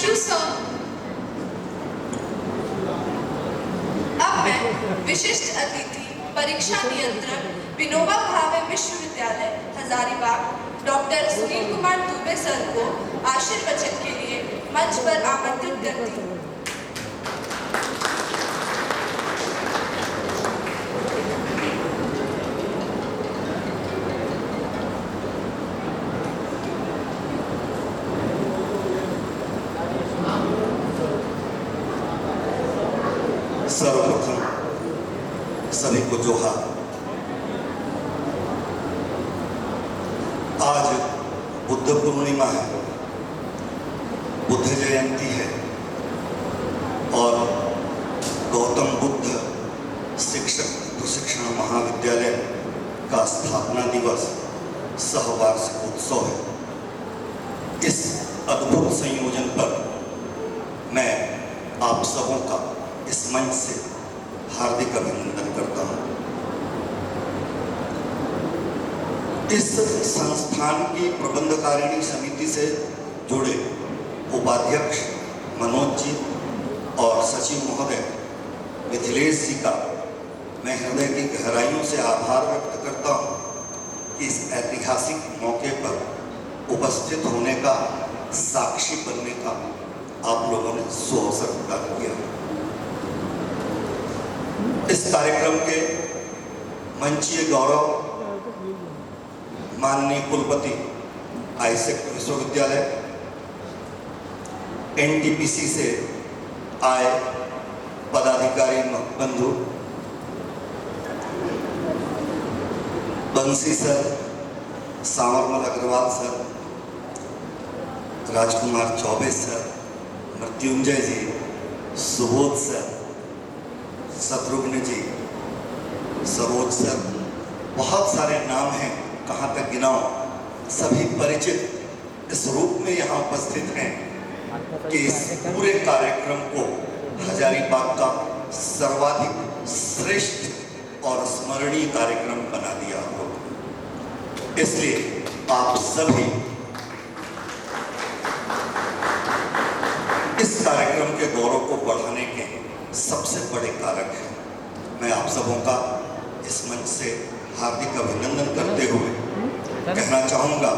Thank you sir. अब मैं विशिष्ट अतिथि परीक्षा नियंत्रक विनोबा भावे विश्वविद्यालय हजारीबाग डॉक्टर सुनील कुमार दुबे सर को आशीर्वचन के लिए मंच पर आमंत्रित करती हूँ। सर्वप्रथम सभी को जोहार। आज बुद्ध पूर्णिमा है, बुद्ध जयंती है और गौतम बुद्ध शिक्षक प्रशिक्षण महाविद्यालय का स्थापना दिवस सहवार्षिक उत्सव है। इस अद्भुत संयोजन पर मैं आप सबों का इस मंच से हार्दिक अभिनंदन करता हूं। इस संस्थान की प्रबंधकारिणी समिति से जुड़े उपाध्यक्ष मनोज जी और सचिव महोदय मिथिलेश जी का मैं हृदय की गहराइयों से आभार व्यक्त करता हूं कि इस ऐतिहासिक मौके पर उपस्थित होने का, साक्षी बनने का आप लोगों ने सुअवसर प्रदान किया। इस कार्यक्रम के मंचीय गौरव माननीय कुलपति आईसेक्ट विश्वविद्यालय, एनटीपीसी से आए पदाधिकारी बंधु, बंसी सर, सांवरमल अग्रवाल सर, राजकुमार चौबे सर, मृत्युंजय जी, सुबोध सर, शत्रुघ्न जी, सरोज सर, बहुत सारे नाम हैं, कहाँ तक गिनाऊं। सभी परिचित इस रूप में यहाँ उपस्थित हैं कि इस पूरे कार्यक्रम को हजारीबाग का सर्वाधिक श्रेष्ठ और स्मरणीय कार्यक्रम बना दिया आप लोग। इसलिए आप सभी इस कार्यक्रम के गौरव को बढ़ाने के सबसे बड़े कारक हैं। मैं आप सबों का इस मंच से हार्दिक अभिनंदन करते हुए कहना चाहूँगा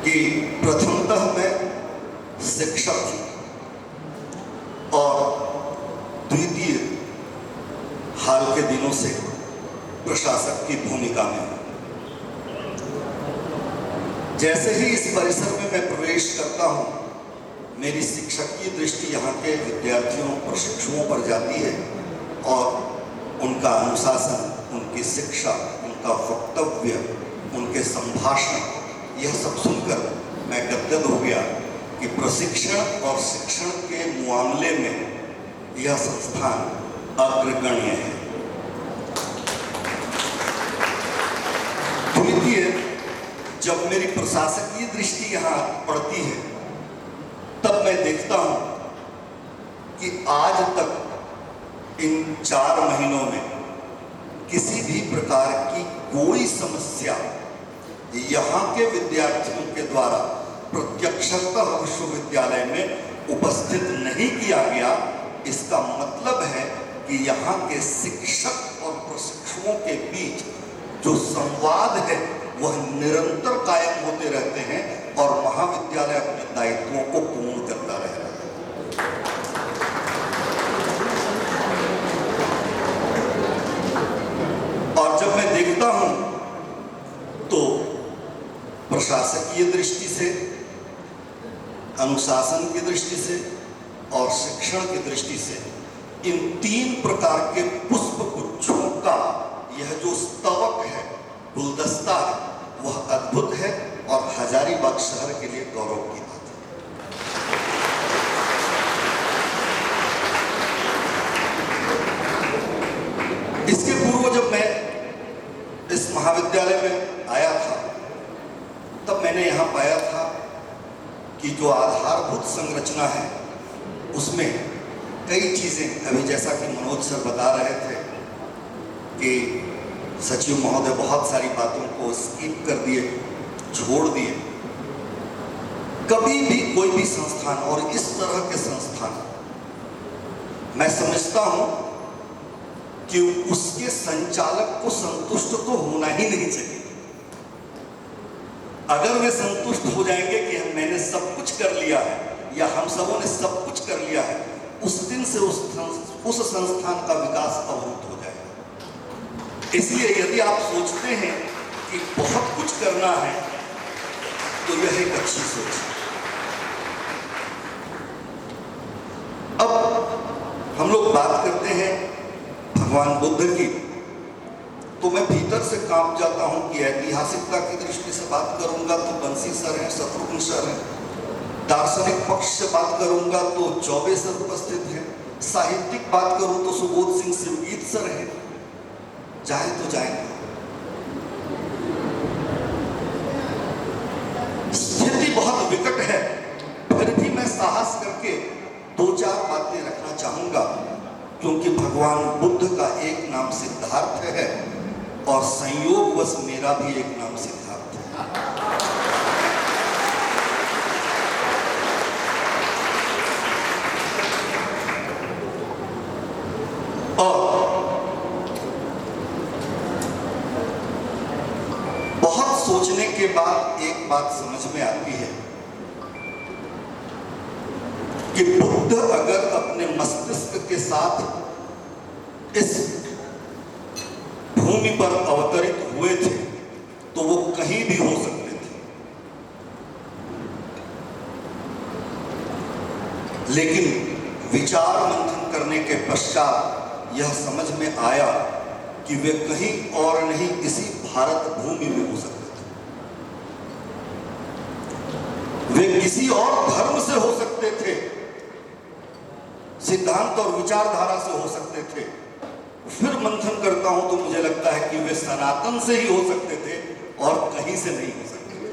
कि प्रथमतः मैं शिक्षक और द्वितीय हाल के दिनों से प्रशासक की भूमिका में हूँ। जैसे ही इस परिसर में मैं प्रवेश करता हूँ, मेरी शिक्षकीय दृष्टि यहाँ के विद्यार्थियों, प्रशिक्षुओं पर जाती है और उनका अनुशासन, उनकी शिक्षा, उनका वक्तव्य, उनके संभाषण, यह सब सुनकर मैं गदगद हो गया कि प्रशिक्षण और शिक्षण के मामले में यह संस्थान अग्रगण्य है। द्वितीय, जब मेरी प्रशासकीय दृष्टि यहाँ पड़ती है तब मैं देखता हूं कि आज तक इन 4 महीनों में किसी भी प्रकार की कोई समस्या यहाँ के विद्यार्थियों के द्वारा प्रत्यक्षतः विश्वविद्यालय में उपस्थित नहीं किया गया। इसका मतलब है कि यहाँ के शिक्षक और प्रशिक्षुओं के बीच जो संवाद है वह निरंतर कायम होते रहते हैं और महाविद्यालय अपने दायित्वों को पूर्ण करता रह रहा है। और जब मैं देखता हूं तो प्रशासकीय दृष्टि से, अनुशासन की दृष्टि से और शिक्षण की दृष्टि से इन 3 प्रकार के पुष्प गुच्छों का यह जो स्तवक है, गुलदस्ता है, वह अद्भुत है और हजारीबाग शहर के लिए गौरव की बात है। इसके पूर्व जब मैं इस महाविद्यालय में आया था तब मैंने यहाँ पाया था कि जो आधारभूत संरचना है उसमें कई चीजें, अभी जैसा कि मनोज सर बता रहे थे कि सचिव महोदय बहुत सारी बातों को स्किप कर दिए, छोड़ दिए, कभी भी कोई भी संस्थान, और इस तरह के संस्थान, मैं समझता हूं कि उसके संचालक को संतुष्ट तो होना ही नहीं चाहिए। अगर वे संतुष्ट हो जाएंगे कि मैंने सब कुछ कर लिया है या हम सबों ने सब कुछ कर लिया है, उस दिन से उस संस्थान का विकास अवरुद्ध हो जाएगा। इसलिए यदि आप सोचते हैं कि बहुत कुछ करना है तो यह एक अच्छी सोच है। अब हम लोग बात करते हैं भगवान बुद्ध की, तो मैं भीतर से कांप जाता हूं कि ऐतिहासिकता की दृष्टि से बात करूंगा तो बंसी सर हैं, शत्रुघ्न सर हैं। दार्शनिक पक्ष से बात करूंगा तो चौबे सर उपस्थित हैं। साहित्यिक बात करूं तो सुबोध सिंह शिवगीत सर हैं। जाए तो जाएंगे। स्थिति बहुत विकट है, फिर भी मैं साहस करके दो चार बातें रखना चाहूंगा, क्योंकि भगवान बुद्ध का एक नाम सिद्धार्थ है और संयोगवश मेरा भी एक नाम सिद्धार्थ है। और बहुत सोचने के बाद एक बात समझ में आती है कि बुद्ध अगर अपने मस्तिष्क के साथ इस भूमि पर अवतरित हुए थे तो वो कहीं भी हो सकते थे, लेकिन विचार मंथन करने के पश्चात यह समझ में आया कि वे कहीं और नहीं इसी भारत भूमि में हो सकते थे। वे किसी और धर्म से हो सकते थे, सिद्धांत और विचारधारा से हो सकते थे। फिर मंथन करता हूं तो मुझे लगता है कि वे सनातन से ही हो सकते थे और कहीं से नहीं हो सकते थे।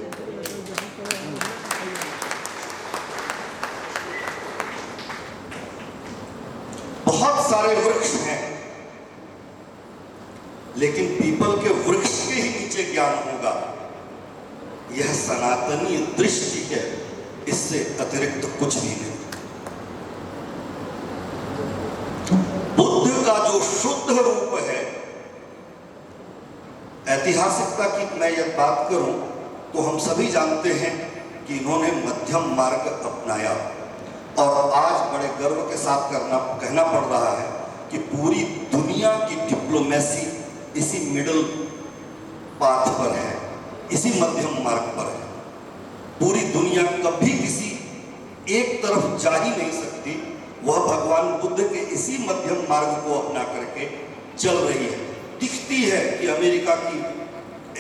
बहुत सारे वृक्ष हैं, लेकिन पीपल के वृक्ष के ही नीचे ज्ञान होगा। यह सनातनी दृष्टि है, इससे अतिरिक्त कुछ भी नहीं। बुद्ध का जो शुद्ध रूप है, ऐतिहासिकता की मैं यह बात करूं तो हम सभी जानते हैं कि इन्होंने मध्यम मार्ग अपनाया, और आज बड़े गर्व के साथ कहना पड़ रहा है कि पूरी दुनिया की डिप्लोमेसी इसी मिडिल पाथ पर है, इसी मध्यम मार्ग पर है। पूरी दुनिया कभी किसी एक तरफ जा ही नहीं सकती, वह भगवान बुद्ध के इसी मध्यम मार्ग को अपना करके चल रही है। दिखती है कि अमेरिका की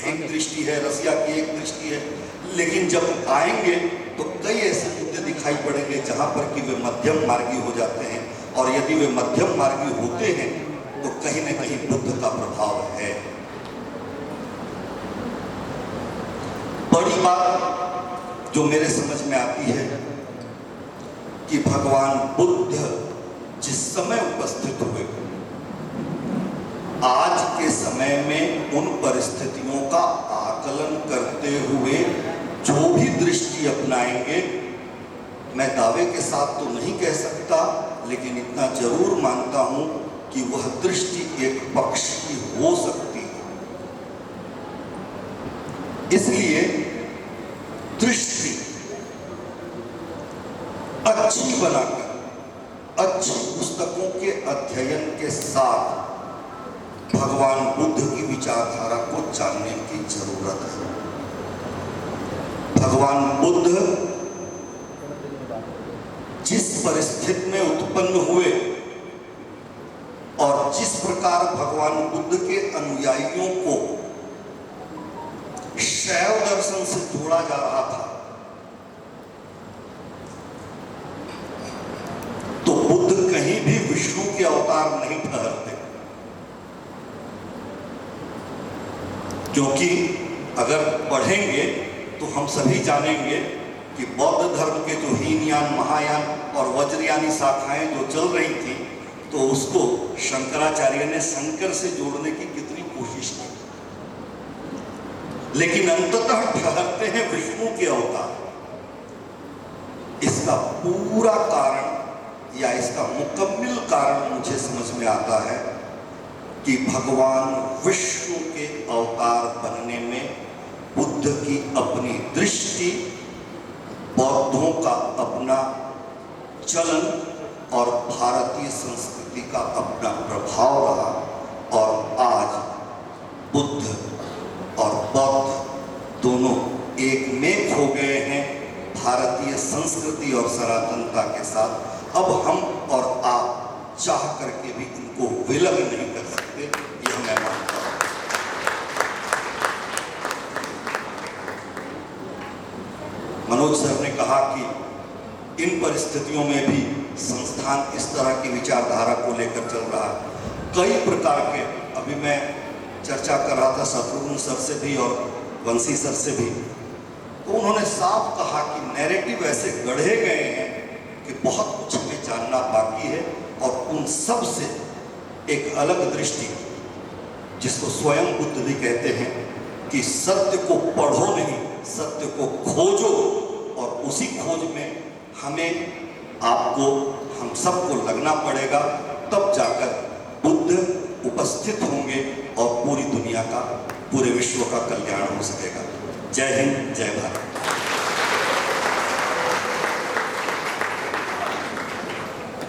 एक दृष्टि है, रसिया की एक दृष्टि है, लेकिन जब आएंगे तो कई ऐसे मुद्दे दिखाई पड़ेंगे जहां पर कि वे मध्यम मार्गी हो जाते हैं, और यदि वे मध्यम मार्गी होते हैं तो कहीं न कहीं बुद्ध का प्रभाव है। बड़ी बात जो मेरे समझ में आती है कि भगवान बुद्ध जिस समय उपस्थित हुए, आज के समय में उन परिस्थितियों का आकलन करते हुए जो भी दृष्टि अपनाएंगे, मैं दावे के साथ तो नहीं कह सकता, लेकिन इतना जरूर मानता हूं कि वह दृष्टि एक पक्ष की हो सकती है। इसलिए दृष्टि अच्छी बनाकर, अच्छी पुस्तकों के अध्ययन के साथ भगवान बुद्ध की विचारधारा को जानने की जरूरत है। भगवान बुद्ध जिस परिस्थिति में उत्पन्न हुए और जिस प्रकार भगवान बुद्ध के अनुयायियों को शैव दर्शन से जोड़ा जा रहा था, तो बुद्ध कहीं भी विष्णु के अवतार नहीं ठहरते, क्योंकि अगर पढ़ेंगे तो हम सभी जानेंगे कि बौद्ध धर्म के जो हीनयान, महायान और वज्रयानी शाखाएं जो चल रही थी, तो उसको शंकराचार्य ने शंकर से जोड़ने की कितनी कोशिश की, लेकिन अंततः ठहरते हैं विष्णु के अवतार। इसका पूरा कारण या इसका मुकम्मल कारण मुझे समझ में आता है कि भगवान विष्णु के अवतार बनने में बुद्ध की अपनी दृष्टि, बौद्धों का अपना चलन और भारतीय संस्कृति का अपना प्रभाव रहा, और आज बुद्ध और बौद्ध दोनों एक में हो गए हैं भारतीय संस्कृति और सनातनता के साथ। अब हम और आप चाह करके भी इनको विलग नहीं कर सकते, यह मैं मानता हूं। मनोज सर ने कहा कि इन परिस्थितियों में भी संस्थान इस तरह की विचारधारा को लेकर चल रहा है। कई प्रकार के, अभी मैं चर्चा कर रहा था शत्रुघ्न सर से भी और वंशी सर से भी, तो उन्होंने साफ कहा कि नैरेटिव ऐसे गढ़े गए हैं कि बहुत कुछ हमें जानना बाकी है, और उन सब से एक अलग दृष्टि, जिसको स्वयं बुद्ध भी कहते हैं कि सत्य को पढ़ो नहीं, सत्य को खोजो, और उसी खोज में हमें, आपको, हम सबको लगना पड़ेगा, तब जाकर बुद्ध उपस्थित होंगे और पूरी दुनिया का, पूरे विश्व का कल्याण हो सकेगा। जय हिंद, जय भारत।